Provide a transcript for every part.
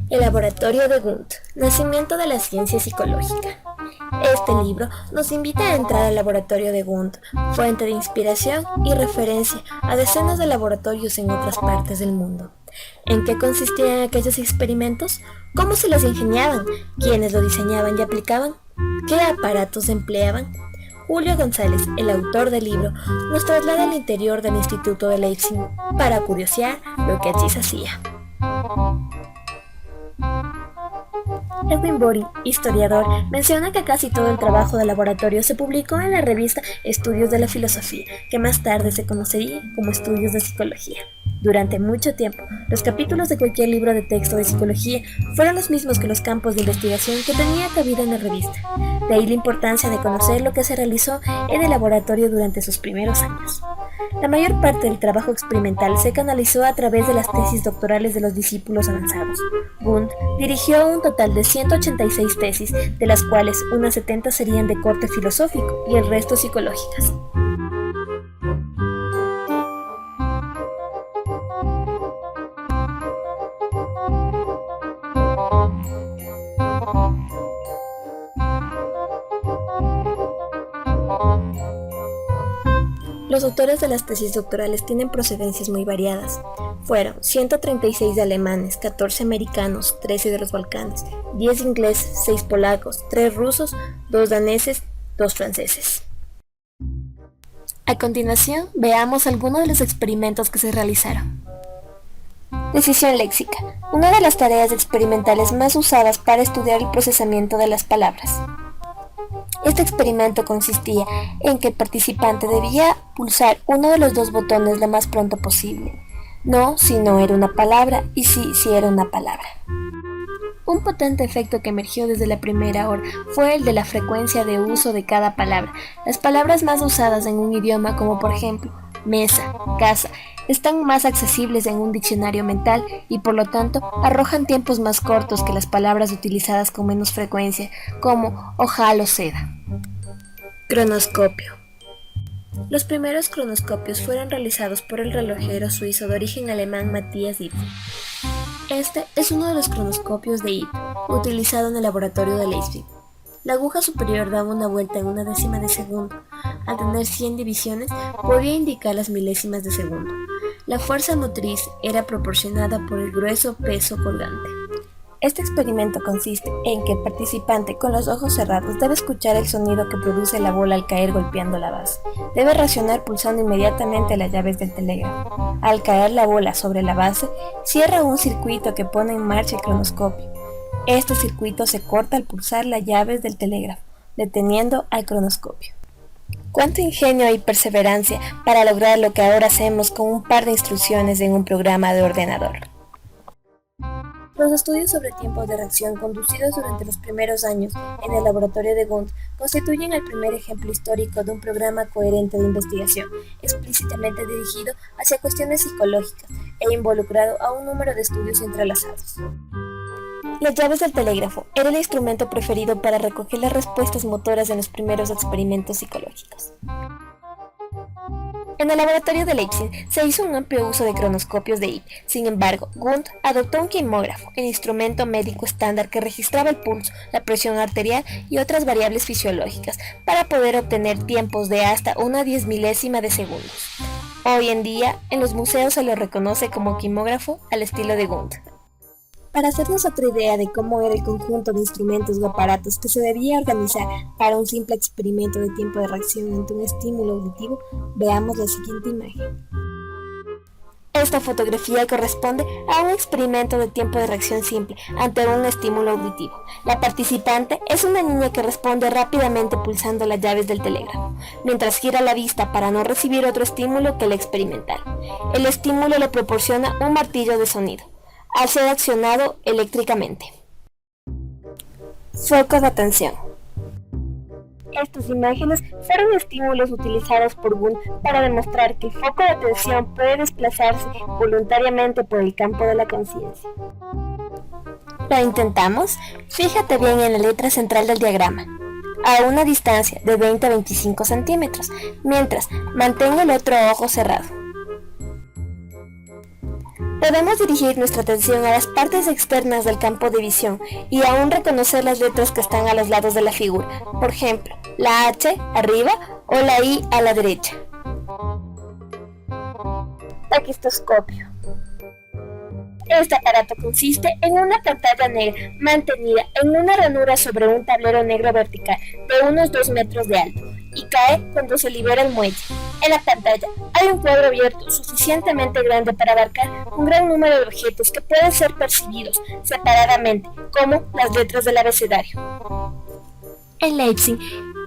El laboratorio de Wundt, nacimiento de la ciencia psicológica. Este libro nos invita a entrar al laboratorio de Wundt, fuente de inspiración y referencia a decenas de laboratorios en otras partes del mundo. ¿En qué consistían aquellos experimentos? ¿Cómo se los ingeniaban? ¿Quiénes lo diseñaban y aplicaban? ¿Qué aparatos empleaban? Julio González, el autor del libro, nos traslada al interior del Instituto de Leipzig para curiosear lo que allí se hacía. Edwin Boring, historiador, menciona que casi todo el trabajo de laboratorio se publicó en la revista Estudios de la Filosofía, que más tarde se conocería como Estudios de Psicología. Durante mucho tiempo, los capítulos de cualquier libro de texto de psicología fueron los mismos que los campos de investigación que tenía cabida en la revista. De ahí la importancia de conocer lo que se realizó en el laboratorio durante sus primeros años. La mayor parte del trabajo experimental se canalizó a través de las tesis doctorales de los discípulos avanzados. Wundt dirigió un total de 186 tesis, de las cuales unas 70 serían de corte filosófico y el resto psicológicas. Los autores de las tesis doctorales tienen procedencias muy variadas. Fueron 136 de alemanes, 14 americanos, 13 de los Balcanes, 10 ingleses, 6 polacos, 3 rusos, 2 daneses, 2 franceses. A continuación, veamos algunos de los experimentos que se realizaron. Decisión léxica, una de las tareas experimentales más usadas para estudiar el procesamiento de las palabras. Este experimento consistía en que el participante debía pulsar uno de los dos botones lo más pronto posible. No si no era una palabra y sí si era una palabra. Un potente efecto que emergió desde la primera hora fue el de la frecuencia de uso de cada palabra. Las palabras más usadas en un idioma, como por ejemplo mesa, casa, están más accesibles en un diccionario mental y por lo tanto arrojan tiempos más cortos que las palabras utilizadas con menos frecuencia, como hojalata o seda. Cronoscopio. Los primeros cronoscopios fueron realizados por el relojero suizo de origen alemán Matthias Ipp. Este es uno de los cronoscopios de Ipp, utilizado en el laboratorio de Leipzig. La aguja superior daba una vuelta en una décima de segundo. Al tener 100 divisiones, podía indicar las milésimas de segundo. La fuerza motriz era proporcionada por el grueso peso colgante. Este experimento consiste en que el participante con los ojos cerrados debe escuchar el sonido que produce la bola al caer golpeando la base. Debe reaccionar pulsando inmediatamente las llaves del telégrafo. Al caer la bola sobre la base, cierra un circuito que pone en marcha el cronoscopio. Este circuito se corta al pulsar las llaves del telégrafo, deteniendo al cronoscopio. ¡Cuánto ingenio y perseverancia para lograr lo que ahora hacemos con un par de instrucciones en un programa de ordenador! Los estudios sobre tiempos de reacción conducidos durante los primeros años en el laboratorio de Wundt constituyen el primer ejemplo histórico de un programa coherente de investigación, explícitamente dirigido hacia cuestiones psicológicas e involucrado a un número de estudios entrelazados. Las llaves del telégrafo era el instrumento preferido para recoger las respuestas motoras en los primeros experimentos psicológicos. En el laboratorio de Leipzig se hizo un amplio uso de cronoscopios de Ipp. Sin embargo, Wundt adoptó un quimógrafo, el instrumento médico estándar que registraba el pulso, la presión arterial y otras variables fisiológicas para poder obtener tiempos de hasta una 10 milésima de segundos. Hoy en día, en los museos se lo reconoce como quimógrafo al estilo de Wundt. Para hacernos otra idea de cómo era el conjunto de instrumentos o aparatos que se debía organizar para un simple experimento de tiempo de reacción ante un estímulo auditivo, veamos la siguiente imagen. Esta fotografía corresponde a un experimento de tiempo de reacción simple ante un estímulo auditivo. La participante es una niña que responde rápidamente pulsando las llaves del telégrafo, mientras gira la vista para no recibir otro estímulo que el experimental. El estímulo le proporciona un martillo de sonido, al ser accionado eléctricamente. Foco de atención. Estas imágenes fueron estímulos utilizados por Wundt para demostrar que el foco de atención puede desplazarse voluntariamente por el campo de la conciencia. ¿Lo intentamos? Fíjate bien en la letra central del diagrama, a una distancia de 20 a 25 centímetros, mientras mantengo el otro ojo cerrado. Podemos dirigir nuestra atención a las partes externas del campo de visión y aún reconocer las letras que están a los lados de la figura, por ejemplo, la H arriba o la I a la derecha. Taquistoscopio. Este aparato consiste en una pantalla negra mantenida en una ranura sobre un tablero negro vertical de unos 2 metros de alto y cae cuando se libera el muelle. En la pantalla hay un cuadro abierto suficientemente grande para abarcar un gran número de objetos que pueden ser percibidos separadamente, como las letras del abecedario. En Leipzig,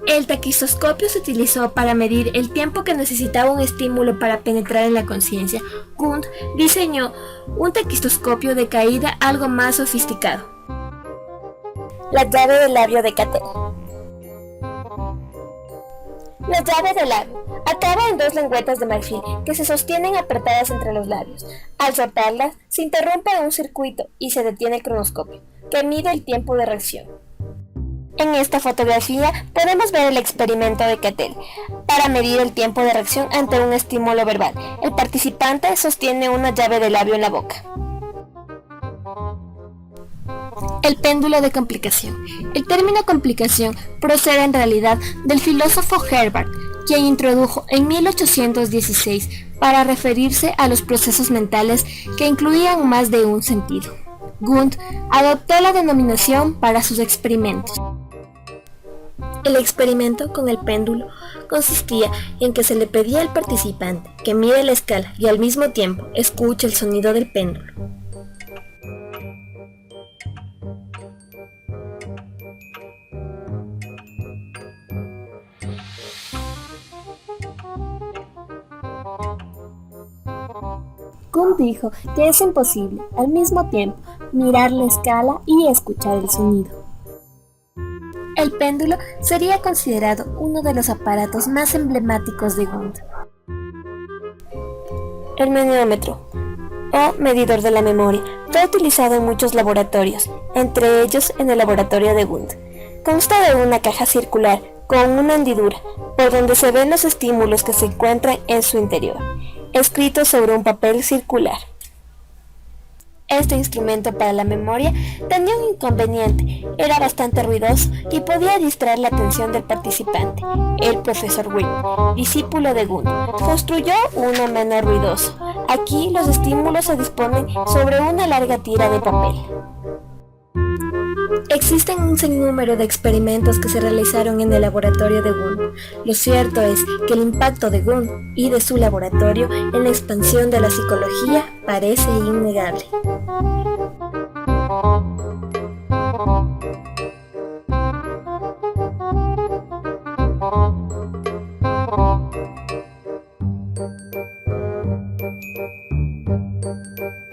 el taquistoscopio se utilizó para medir el tiempo que necesitaba un estímulo para penetrar en la conciencia. Wundt diseñó un taquistoscopio de caída algo más sofisticado. La llave del labio de Cattell. La llave del labio acaba en 2 lengüetas de marfil que se sostienen apretadas entre los labios. Al soltarlas, se interrumpe un circuito y se detiene el cronoscopio, que mide el tiempo de reacción. En esta fotografía podemos ver el experimento de Cattell para medir el tiempo de reacción ante un estímulo verbal. El participante sostiene una llave de labio en la boca. El péndulo de complicación. El término complicación procede en realidad del filósofo Herbart, quien introdujo en 1816 para referirse a los procesos mentales que incluían más de un sentido. Wundt adoptó la denominación para sus experimentos. El experimento con el péndulo consistía en que se le pedía al participante que mide la escala y al mismo tiempo escuche el sonido del péndulo. Kuhn dijo que es imposible, al mismo tiempo, mirar la escala y escuchar el sonido. El péndulo sería considerado uno de los aparatos más emblemáticos de Wundt. El meniómetro, o medidor de la memoria, fue utilizado en muchos laboratorios, entre ellos en el laboratorio de Wundt. Consta de una caja circular con una hendidura, por donde se ven los estímulos que se encuentran en su interior, escritos sobre un papel circular. Este instrumento para la memoria tenía un inconveniente, era bastante ruidoso y podía distraer la atención del participante. El profesor Wilm, discípulo de Wundt, construyó uno menos ruidoso. Aquí los estímulos se disponen sobre una larga tira de papel. Existen un sinnúmero de experimentos que se realizaron en el laboratorio de Wundt. Lo cierto es que el impacto de Wundt y de su laboratorio en la expansión de la psicología parece innegable.